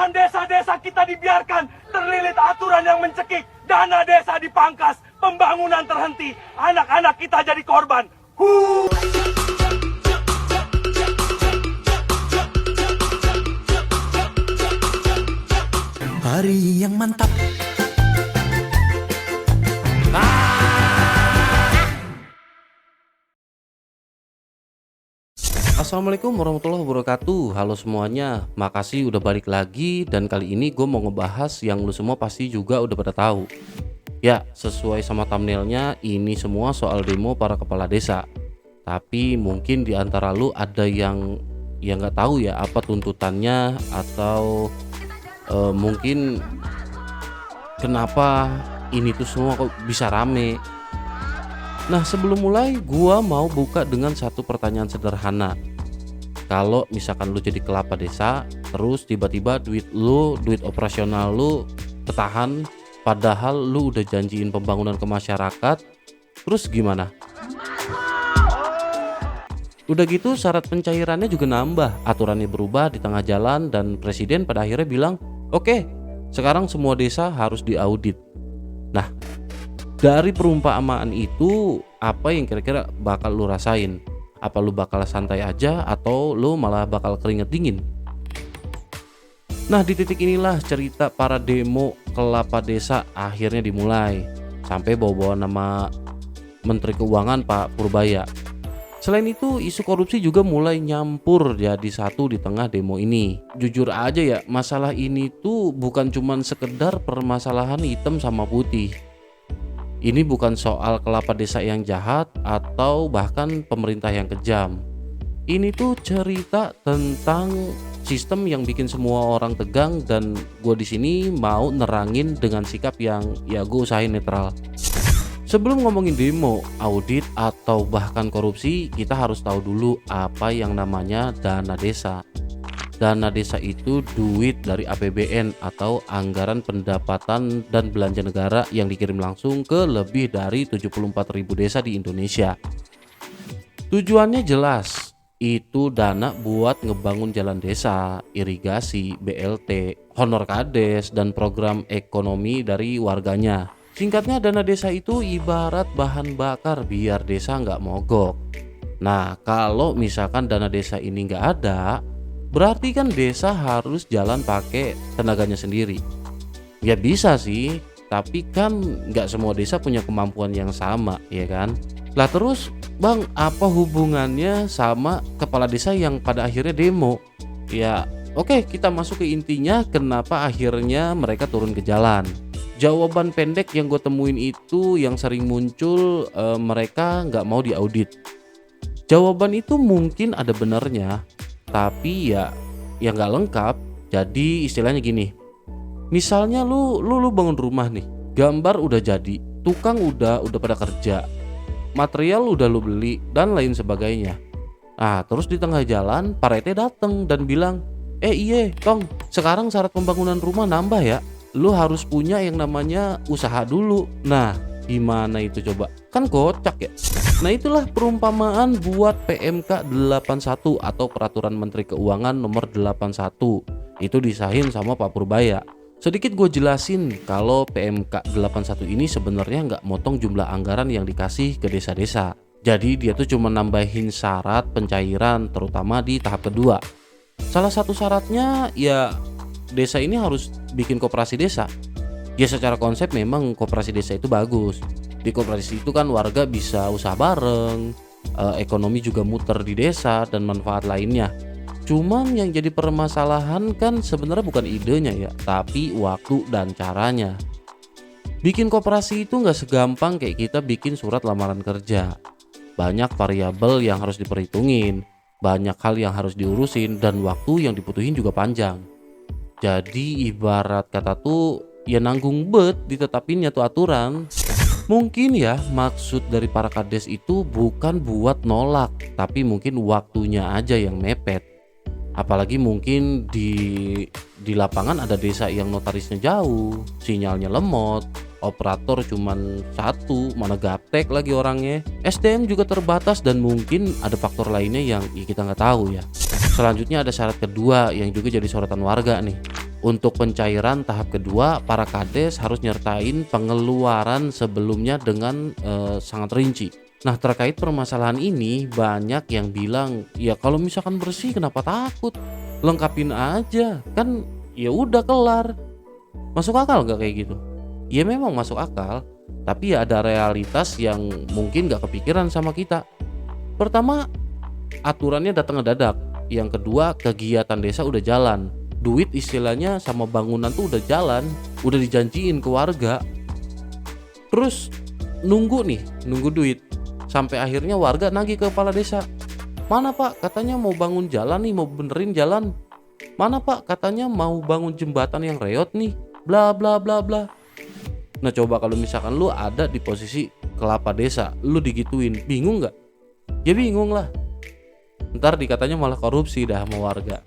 dan desa-desa kita dibiarkan terlilit aturan yang mencekik. Dana desa dipangkas, pembangunan terhenti, anak-anak kita jadi korban. Hari yang mantap. Assalamualaikum warahmatullahi wabarakatuh. Halo semuanya, makasih udah balik lagi. Dan kali ini gue mau ngebahas yang lu semua pasti juga udah pada tahu. Ya, sesuai sama thumbnailnya, ini semua soal demo para kepala desa. Tapi mungkin di antara lu ada yang nggak tahu ya apa tuntutannya, atau mungkin kenapa ini tuh semua kok bisa rame. Nah, sebelum mulai gua mau buka dengan satu pertanyaan sederhana. Kalau misalkan lu jadi kelapa desa, terus tiba-tiba duit operasional lu ketahan, padahal lu udah janjiin pembangunan ke masyarakat, terus gimana? Udah gitu syarat pencairannya juga nambah, aturannya berubah di tengah jalan, dan presiden pada akhirnya bilang, "Oke, sekarang semua desa harus diaudit." Nah, dari perumpamaan itu, apa yang kira-kira bakal lu rasain? Apa lu bakal santai aja atau lu malah bakal keringet dingin? Nah, di titik inilah cerita para demo kelapa desa akhirnya dimulai, sampai bawa-bawa nama Menteri Keuangan Pak Purbaya. Selain itu, isu korupsi juga mulai nyampur jadi satu di tengah demo ini. Jujur aja ya, masalah ini tuh bukan cuman sekedar permasalahan hitam sama putih. Ini bukan soal kelapa desa yang jahat atau bahkan pemerintah yang kejam. Ini tuh cerita tentang sistem yang bikin semua orang tegang, dan gue di sini mau nerangin dengan sikap yang ya gue usahain netral. Sebelum ngomongin demo, audit, atau bahkan korupsi, kita harus tahu dulu apa yang namanya dana desa. Dana desa itu duit dari APBN atau anggaran pendapatan dan belanja negara yang dikirim langsung ke lebih dari 74.000 desa di Indonesia. Tujuannya jelas, itu dana buat ngebangun jalan desa, irigasi, BLT, honor kades, dan program ekonomi dari warganya. Singkatnya, dana desa itu ibarat bahan bakar biar desa nggak mogok. Nah, kalau misalkan dana desa ini nggak ada, berarti kan desa harus jalan pakai tenaganya sendiri. Ya bisa sih, tapi kan nggak semua desa punya kemampuan yang sama, ya kan? Lah terus bang, apa hubungannya sama kepala desa yang pada akhirnya demo? Ya oke, kita masuk ke intinya kenapa akhirnya mereka turun ke jalan. Jawaban pendek yang gue temuin itu yang sering muncul, mereka nggak mau diaudit. Jawaban itu mungkin ada benernya, tapi ya nggak lengkap. Jadi istilahnya gini, misalnya lu bangun rumah nih, gambar udah jadi, tukang udah pada kerja, material udah lu beli dan lain sebagainya. Nah, terus di tengah jalan Pak RT dateng dan bilang, iye Tong, sekarang syarat pembangunan rumah nambah ya, lu harus punya yang namanya usaha dulu. Nah, gimana itu coba? Kan kocak ya. Nah, itulah perumpamaan buat PMK 81 atau Peraturan Menteri Keuangan nomor 81. Itu disahin sama Pak Purbaya. Sedikit gue jelasin kalau PMK 81 ini sebenarnya nggak motong jumlah anggaran yang dikasih ke desa-desa. Jadi dia tuh cuma nambahin syarat pencairan, terutama di tahap kedua. Salah satu syaratnya ya desa ini harus bikin koperasi desa. Ya secara konsep memang koperasi desa itu bagus. Di koperasi itu kan warga bisa usaha bareng, ekonomi juga muter di desa, dan manfaat lainnya. Cuman yang jadi permasalahan kan sebenarnya bukan idenya ya, tapi waktu dan caranya. Bikin koperasi itu nggak segampang kayak kita bikin surat lamaran kerja. Banyak variabel yang harus diperhitungin, banyak hal yang harus diurusin, dan waktu yang dibutuhin juga panjang. Jadi ibarat kata tuh ya nanggung bet ditetapinnya tuh aturan. Mungkin ya maksud dari para kades itu bukan buat nolak, tapi mungkin waktunya aja yang mepet. Apalagi mungkin di lapangan ada desa yang notarisnya jauh, sinyalnya lemot, operator cuman satu, mana gaptek lagi orangnya, SDM juga terbatas, dan mungkin ada faktor lainnya yang kita nggak tahu ya. Selanjutnya ada syarat kedua yang juga jadi sorotan warga nih. Untuk pencairan tahap kedua, para kades harus nyertain pengeluaran sebelumnya dengan sangat rinci. Nah, terkait permasalahan ini banyak yang bilang, ya kalau misalkan bersih kenapa takut? Lengkapin aja, kan ya udah kelar. Masuk akal nggak kayak gitu? Ya memang masuk akal, tapi ya ada realitas yang mungkin nggak kepikiran sama kita. Pertama, aturannya datang ngedadak. Yang kedua, kegiatan desa udah jalan. Duit istilahnya sama bangunan tuh udah jalan, udah dijanjiin ke warga. Terus nunggu duit. Sampai akhirnya warga nagih ke kepala desa. Mana pak, katanya mau bangun jalan nih, mau benerin jalan. Mana pak, katanya mau bangun jembatan yang reot nih, bla bla bla bla. Nah coba kalau misalkan lu ada di posisi kepala desa, lu digituin, bingung gak? Ya bingung lah. Ntar dikatanya malah korupsi dah sama warga.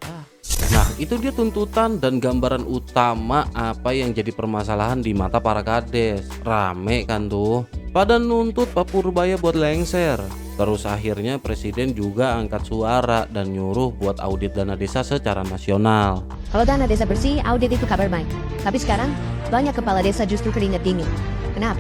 Nah itu dia tuntutan dan gambaran utama apa yang jadi permasalahan di mata para kades. Rame kan tuh, pada nuntut Pak Purbaya buat lengser. Terus akhirnya presiden juga angkat suara dan nyuruh buat audit dana desa secara nasional. Kalau dana desa bersih, audit itu kabar baik. Tapi sekarang, banyak kepala desa justru keringat dingin. Kenapa?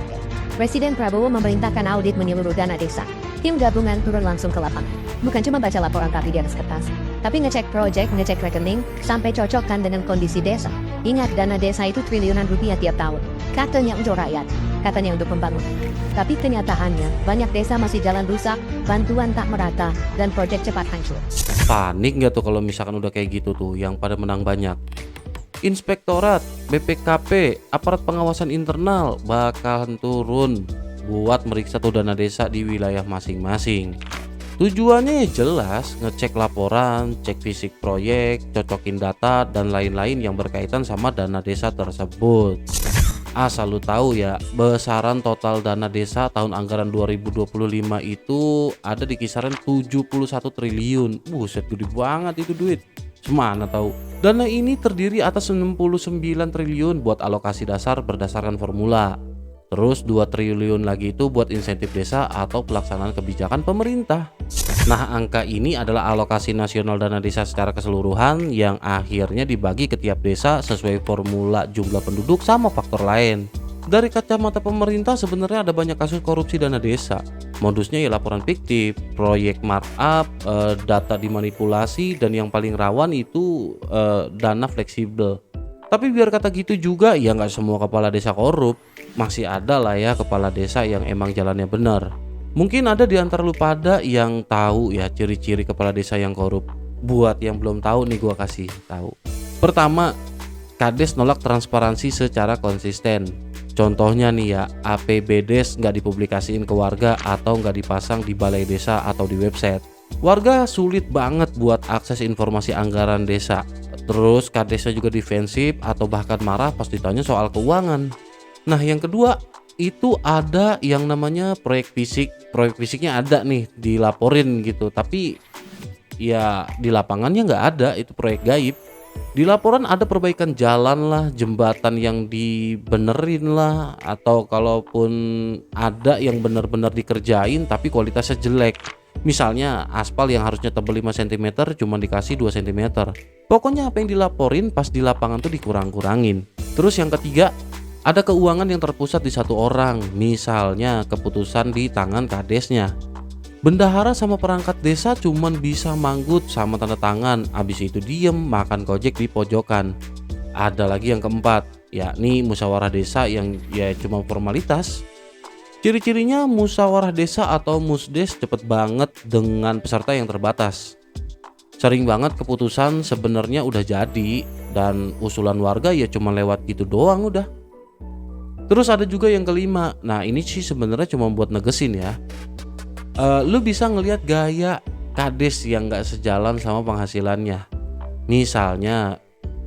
Presiden Prabowo memerintahkan audit menyeluruh dana desa. Tim gabungan turun langsung ke lapangan. Bukan cuma baca laporan tapi di atas kertas, tapi ngecek proyek, ngecek rekening, sampai cocokkan dengan kondisi desa. Ingat, dana desa itu triliunan rupiah tiap tahun. Katanya untuk rakyat, katanya untuk pembangunan. Tapi kenyataannya, banyak desa masih jalan rusak, bantuan tak merata, dan proyek cepat hancur. Panik nggak tuh kalau misalkan udah kayak gitu tuh, yang pada menang banyak? Inspektorat, BPKP, aparat pengawasan internal bakalan turun buat meriksa tuh dana desa di wilayah masing-masing. Tujuannya ya jelas, ngecek laporan, cek fisik proyek, cocokin data, dan lain-lain yang berkaitan sama dana desa tersebut. Asal lu tahu ya, besaran total dana desa tahun anggaran 2025 itu ada di kisaran 71 triliun. Buset, gede banget itu duit. Semana tahu. Dana ini terdiri atas 69 triliun buat alokasi dasar berdasarkan formula. Terus 2 triliun lagi itu buat insentif desa atau pelaksanaan kebijakan pemerintah. Nah, angka ini adalah alokasi nasional dana desa secara keseluruhan yang akhirnya dibagi ke tiap desa sesuai formula jumlah penduduk sama faktor lain. Dari kacamata pemerintah sebenarnya ada banyak kasus korupsi dana desa. Modusnya ya laporan fiktif, proyek markup, data dimanipulasi, dan yang paling rawan itu dana fleksibel. Tapi biar kata gitu juga, ya nggak semua kepala desa korup. Masih ada lah ya kepala desa yang emang jalannya benar. Mungkin ada di antara lu pada yang tahu ya ciri-ciri kepala desa yang korup. Buat yang belum tahu nih, gua kasih tahu. Pertama, kades nolak transparansi secara konsisten. Contohnya nih ya, APBDes nggak dipublikasiin ke warga atau nggak dipasang di balai desa atau di website. Warga sulit banget buat akses informasi anggaran desa. Terus kadesnya juga defensif atau bahkan marah pas ditanya soal keuangan. Nah yang kedua, itu ada yang namanya proyek fisik. Proyek fisiknya ada nih, dilaporin gitu, tapi ya di lapangannya nggak ada, itu proyek gaib. Di laporan ada perbaikan jalan lah, jembatan yang dibenerin lah, atau kalaupun ada yang benar-benar dikerjain tapi kualitasnya jelek. Misalnya aspal yang harusnya tebal 5 cm cuma dikasih 2 cm. Pokoknya apa yang dilaporin pas di lapangan tuh dikurang-kurangin. Terus yang ketiga, ada keuangan yang terpusat di satu orang, misalnya keputusan di tangan kadesnya. Bendahara sama perangkat desa cuman bisa manggut sama tanda tangan, abis itu diem makan gojek di pojokan. Ada lagi yang keempat, yakni musyawarah desa yang ya cuma formalitas. Ciri-cirinya musyawarah desa atau musdes cepet banget dengan peserta yang terbatas. Sering banget keputusan sebenarnya udah jadi dan usulan warga ya cuma lewat gitu doang udah. Terus ada juga yang kelima. Nah ini sih sebenarnya cuma buat negesin ya. Lu bisa ngelihat gaya kades yang gak sejalan sama penghasilannya. Misalnya,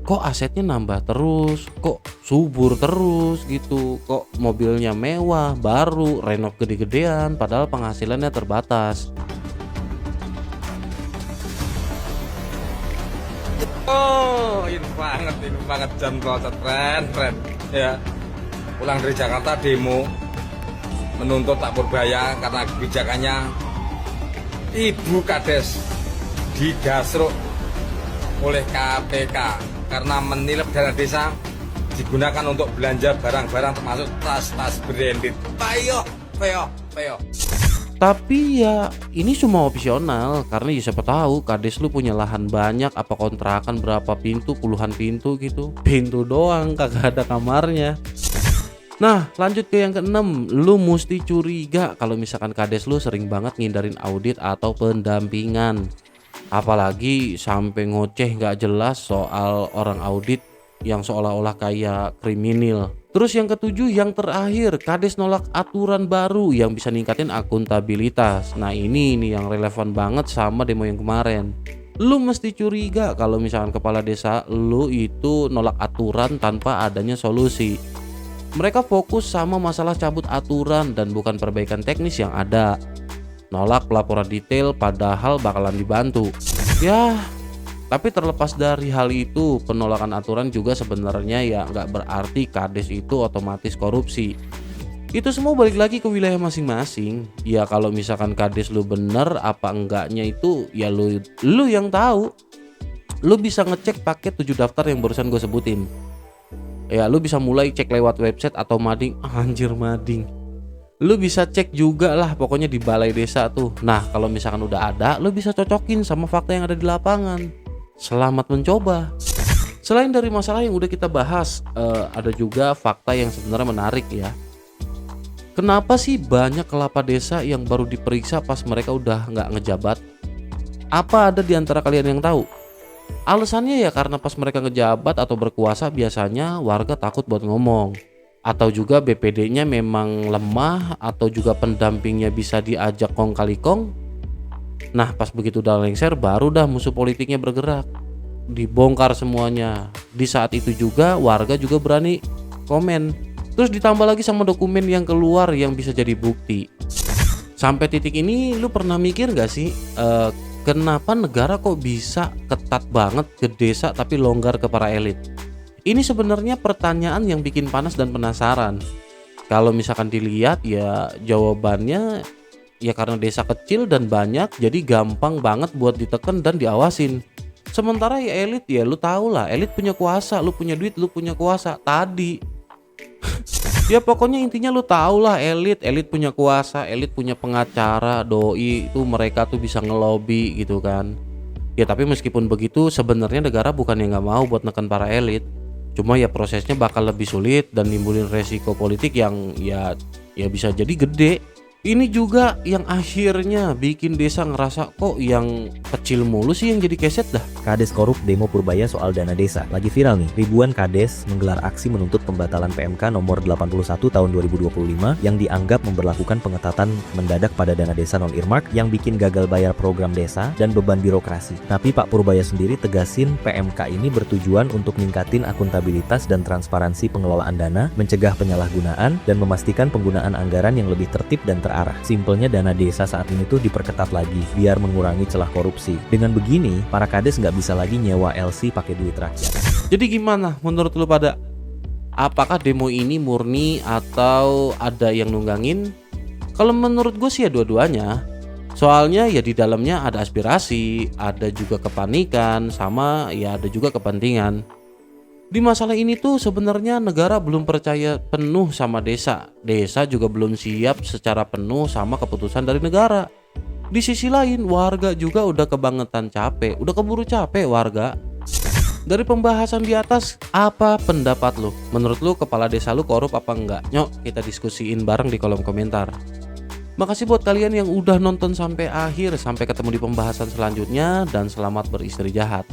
kok asetnya nambah terus, kok subur terus gitu, kok mobilnya mewah, baru, renov gede-gedean, padahal penghasilannya terbatas. Oh, ini banget John Closet, keren ya. Pulang dari Jakarta demo menuntut Pak Purbaya karena kebijakannya Ibu Kades di Gasruk oleh KPK karena menilap dana desa digunakan untuk belanja barang-barang termasuk tas-tas branded. Payo. Tapi ya ini cuma opsional karena ya siapa tahu kades lu punya lahan banyak, apa kontrakan berapa pintu, puluhan pintu gitu. Pintu doang kagak ada kamarnya. Nah lanjut ke yang keenam, lu mesti curiga kalau misalkan kades lu sering banget ngindarin audit atau pendampingan. Apalagi sampai ngoceh gak jelas soal orang audit yang seolah-olah kayak kriminal. Terus yang ketujuh, yang terakhir, kades nolak aturan baru yang bisa ningkatin akuntabilitas. Nah ini yang relevan banget sama demo yang kemarin. Lu mesti curiga kalau misalkan kepala desa lu itu nolak aturan tanpa adanya solusi. Mereka fokus sama masalah cabut aturan dan bukan perbaikan teknis yang ada. Nolak pelaporan detail padahal bakalan dibantu. Ya, tapi terlepas dari hal itu, penolakan aturan juga sebenarnya ya nggak berarti kades itu otomatis korupsi. Itu semua balik lagi ke wilayah masing-masing. Ya kalau misalkan kades lu bener apa enggaknya itu ya lu yang tahu. Lu bisa ngecek paket 7 daftar yang barusan gue sebutin. Ya lu bisa mulai cek lewat website atau mading. Anjir mading. Lu bisa cek juga lah pokoknya di balai desa tuh. Nah kalau misalkan udah ada, lu bisa cocokin sama fakta yang ada di lapangan. Selamat mencoba. Selain dari masalah yang udah kita bahas, ada juga fakta yang sebenarnya menarik ya. Kenapa sih banyak kepala desa yang baru diperiksa pas mereka udah nggak ngejabat? Apa ada di antara kalian yang tahu? Alasannya ya karena pas mereka ngejabat atau berkuasa biasanya warga takut buat ngomong. Atau juga BPD-nya memang lemah, atau juga pendampingnya bisa diajak kong kali kong. Nah pas begitu udah lengser baru dah musuh politiknya bergerak, dibongkar semuanya. Di saat itu juga warga juga berani komen. Terus ditambah lagi sama dokumen yang keluar yang bisa jadi bukti. Sampai titik ini lu pernah mikir gak sih kenapa negara kok bisa ketat banget ke desa tapi longgar ke para elit? Ini sebenarnya pertanyaan yang bikin panas dan penasaran. Kalau misalkan dilihat ya jawabannya ya karena desa kecil dan banyak jadi gampang banget buat ditekan dan diawasin. Sementara ya elit ya lu tau lah, elit punya kuasa, lu punya duit, lu punya kuasa tadi. Ya pokoknya intinya lu tau lah, elit punya kuasa, elit punya pengacara, doi itu mereka tuh bisa ngelobi gitu kan. Ya tapi meskipun begitu sebenarnya negara bukan yang nggak mau buat neken para elit. Cuma ya prosesnya bakal lebih sulit dan nimbulin resiko politik yang ya bisa jadi gede. Ini juga yang akhirnya bikin desa ngerasa kok yang kecil mulu sih yang jadi keset dah. Kades korup demo Purbaya soal dana desa. Lagi viral nih, ribuan kades menggelar aksi menuntut pembatalan PMK nomor 81 tahun 2025 yang dianggap memberlakukan pengetatan mendadak pada dana desa non-earmark yang bikin gagal bayar program desa dan beban birokrasi. Tapi Pak Purbaya sendiri tegasin PMK ini bertujuan untuk ningkatin akuntabilitas dan transparansi pengelolaan dana, mencegah penyalahgunaan, dan memastikan penggunaan anggaran yang lebih tertib dan terarah. Simpelnya dana desa saat ini tuh diperketat lagi biar mengurangi celah korupsi. Dengan begini, para kades nggak bisa lagi nyewa LC pakai duit rakyat. Jadi gimana menurut lu pada? Apakah demo ini murni atau ada yang nunggangin? Kalau menurut gue sih ya dua-duanya. Soalnya ya di dalamnya ada aspirasi, ada juga kepanikan, sama ya ada juga kepentingan. Di masalah ini tuh sebenarnya negara belum percaya penuh sama desa. Desa juga belum siap secara penuh sama keputusan dari negara. Di sisi lain warga juga udah kebangetan capek, udah keburu capek warga. Dari pembahasan di atas, apa pendapat lu? Menurut lu kepala desa lu korup apa enggak? Nyok, kita diskusiin bareng di kolom komentar. Makasih buat kalian yang udah nonton sampai akhir. Sampai ketemu di pembahasan selanjutnya dan selamat beristirahat.